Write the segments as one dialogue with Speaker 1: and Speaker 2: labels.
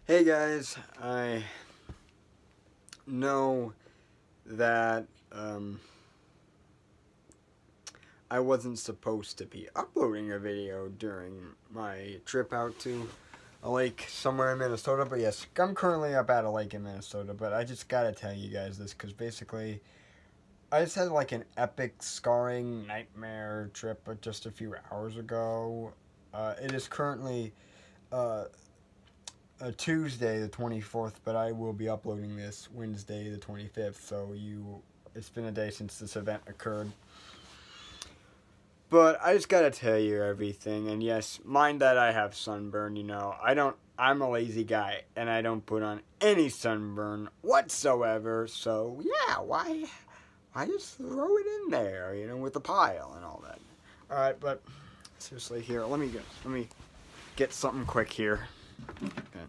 Speaker 1: Hey guys, I know that I wasn't supposed to be uploading a video during my trip out to a lake somewhere in Minnesota, but yes, I'm currently up at a lake in Minnesota, but I just gotta tell you guys this because basically I just had like an epic scarring nightmare trip just a few hours ago. It is currently Tuesday the 24th, but I will be uploading this Wednesday the 25th, so it's been a day since this event occurred. But I just gotta tell you everything, and yes, mind that I have sunburn, I'm a lazy guy, and I don't put on any sunburn whatsoever, so yeah, why just throw it in there, with the pile and all that. Alright, but seriously here, let me get something quick here. Okay.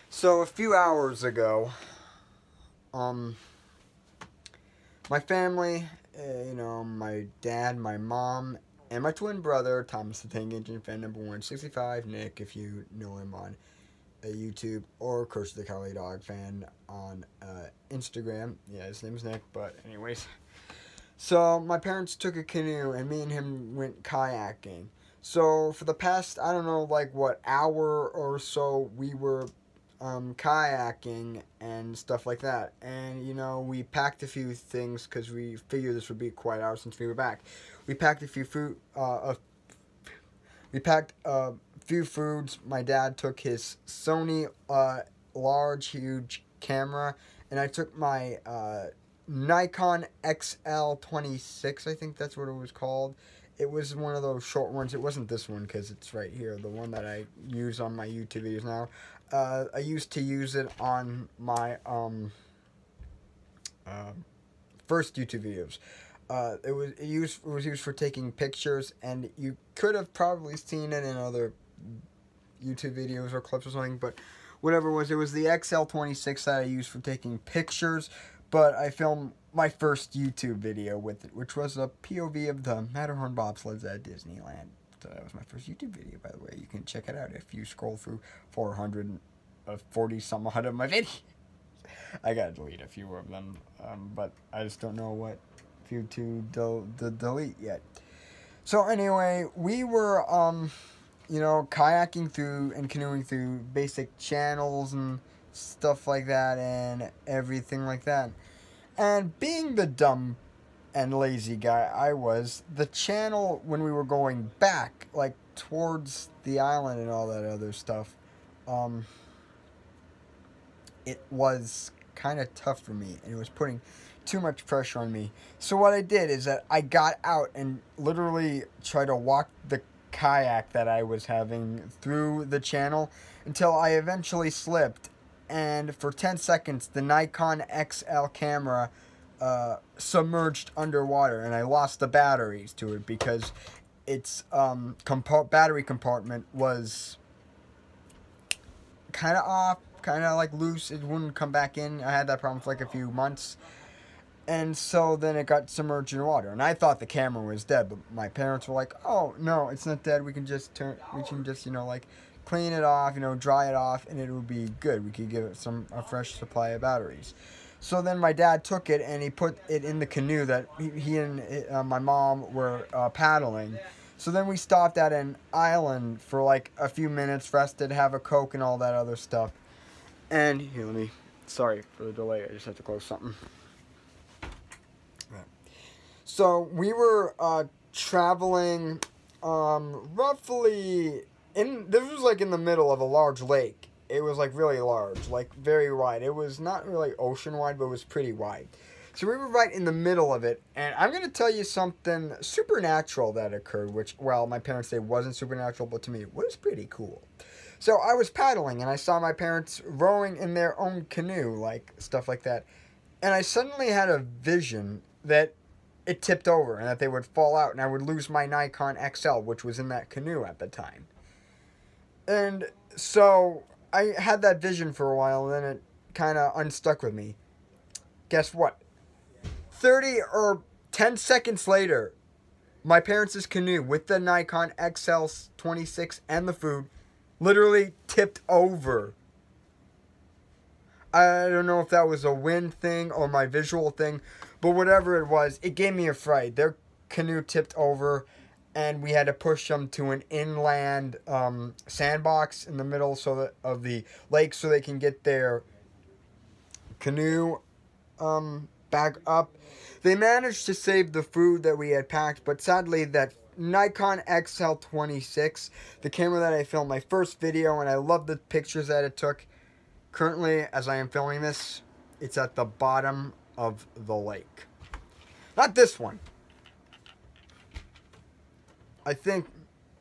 Speaker 1: So a few hours ago, my family, my dad, my mom, and my twin brother, Thomas the Tank Engine fan number 165, Nick, if you know him on YouTube, or Curse the Cowley Dog fan on Instagram. Yeah, his name's Nick, but anyways. So my parents took a canoe, and me and him went kayaking. So for the past, I don't know, hour or so, we were kayaking and stuff like that. And, we packed a few things because we figured this would be quite an hour since we were back. We packed a few foods. My dad took his Sony large, huge camera, and I took my Nikon XL26, I think that's what it was called. It was one of those short ones. It wasn't this one because it's right here, the one that I use on my YouTube videos now. I used to use it on my first YouTube videos. It was used for taking pictures, and you could have probably seen it in other YouTube videos or clips or something, but whatever it was the XL26 that I used for taking pictures. But I filmed my first YouTube video with it, which was a POV of the Matterhorn bobsleds at Disneyland. So that was my first YouTube video, by the way. You can check it out if you scroll through 440 some odd of my videos. I gotta delete a few of them, but I just don't know what few to delete yet. So anyway, we were kayaking through and canoeing through basic channels and stuff like that and everything like that. And being the dumb and lazy guy I was, the channel when we were going back, towards the island and all that other stuff, it was kind of tough for me, and it was putting too much pressure on me. So what I did is that I got out and literally tried to walk the kayak that I was having through the channel until I eventually slipped, and for 10 seconds the Nikon XL camera submerged underwater, and I lost the batteries to it because its battery compartment was kind of off, kind of loose. It wouldn't come back in. I had that problem for a few months, and so then it got submerged in water, and I thought the camera was dead, but my parents were like, "Oh no, it's not dead. We can just clean it off, dry it off, and it would be good. We could give it a fresh supply of batteries." So then my dad took it and he put it in the canoe that he and my mom were paddling. So then we stopped at an island for a few minutes, rested, have a Coke and all that other stuff. And here, sorry for the delay, I just had to close something. Right. So we were traveling roughly, this was in the middle of a large lake. It was really large, very wide. It was not really ocean wide, but it was pretty wide. So we were right in the middle of it, and I'm going to tell you something supernatural that occurred, which, well, my parents say wasn't supernatural, but to me it was pretty cool. So I was paddling, and I saw my parents rowing in their own canoe, stuff like that. And I suddenly had a vision that it tipped over, and that they would fall out, and I would lose my Nikon XL, which was in that canoe at the time. And so I had that vision for a while, and then it kind of unstuck with me. Guess what? 30 or 10 seconds later, my parents' canoe with the Nikon XL26 and the food literally tipped over. I don't know if that was a wind thing or my visual thing, but whatever it was, it gave me a fright. Their canoe tipped over, and we had to push them to an inland sandbox in the middle of the lake so they can get their canoe back up. They managed to save the food that we had packed, but sadly that Nikon XL26, the camera that I filmed my first video, and I love the pictures that it took. Currently, as I am filming this, it's at the bottom of the lake. Not this one. I think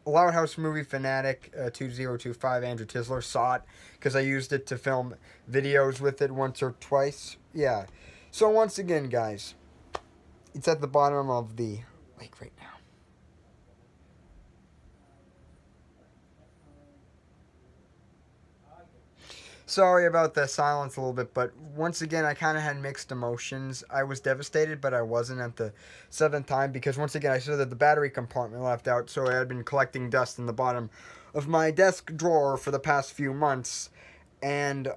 Speaker 1: Loud House Movie Fanatic 2025 Andrew Tisler saw it because I used it to film videos with it once or twice. Yeah. So once again, guys, it's at the bottom of the lake right now. Sorry about the silence a little bit, but once again, I kind of had mixed emotions. I was devastated, but I wasn't at the seventh time because once again, I saw that the battery compartment left out, so I had been collecting dust in the bottom of my desk drawer for the past few months, and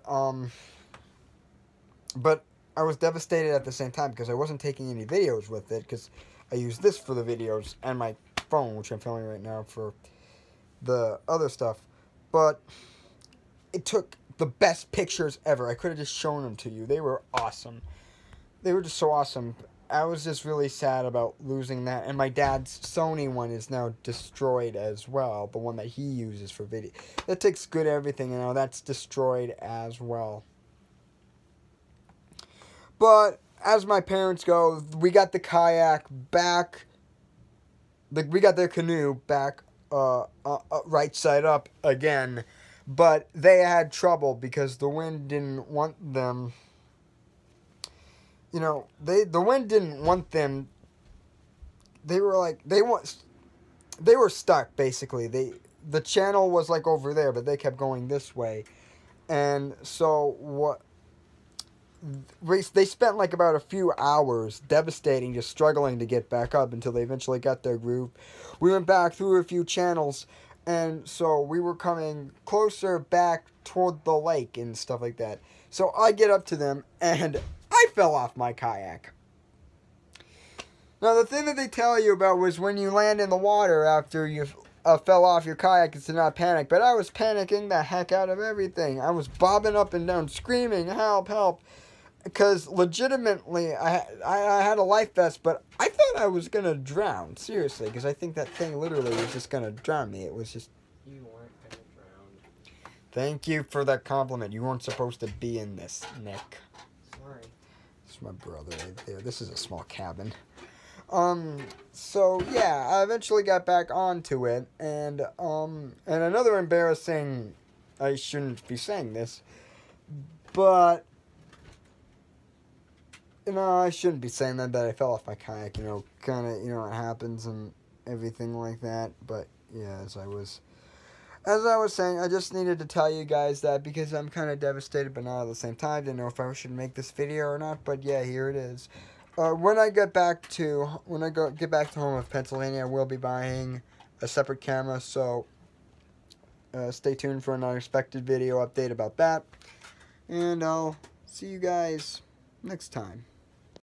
Speaker 1: but I was devastated at the same time because I wasn't taking any videos with it because I used this for the videos and my phone, which I'm filming right now, for the other stuff, but it took the best pictures ever. I could have just shown them to you. They were awesome. They were just so awesome. I was just really sad about losing that. And my dad's Sony one is now destroyed as well. The one that he uses for video. That takes good everything, you know. That's destroyed as well. But as my parents go, we got the kayak back. We got their canoe back right side up again. But they had trouble because the wind didn't want them. You know, the wind didn't want them. They were like they were stuck basically. The channel was like over there, but they kept going this way, and so they spent like about a few hours devastating, just struggling to get back up until they eventually got their groove. We went back through a few channels. And so we were coming closer back toward the lake and stuff like that. So I get up to them and I fell off my kayak. Now the thing that they tell you about was when you land in the water after you fell off your kayak is to not panic. But I was panicking the heck out of everything. I was bobbing up and down screaming, help, help. Because legitimately, I had a life vest, but I thought I was going to drown. Seriously, because I think that thing literally was just going to drown me. It was just...
Speaker 2: You weren't going to drown.
Speaker 1: Thank you for that compliment. You weren't supposed to be in this, Nick.
Speaker 2: Sorry.
Speaker 1: This is my brother right there. This is a small cabin. So, yeah, I eventually got back onto it. And another embarrassing... I shouldn't be saying this. But... You know, I shouldn't be saying that I fell off my kayak, you know, kind of, you know, it happens and everything like that, but, yeah, as I was saying, I just needed to tell you guys that because I'm kind of devastated, but not at the same time, didn't know if I should make this video or not, but, yeah, here it is. When I get back to home of Pennsylvania, I will be buying a separate camera, so, stay tuned for an unexpected video update about that, and I'll see you guys next time.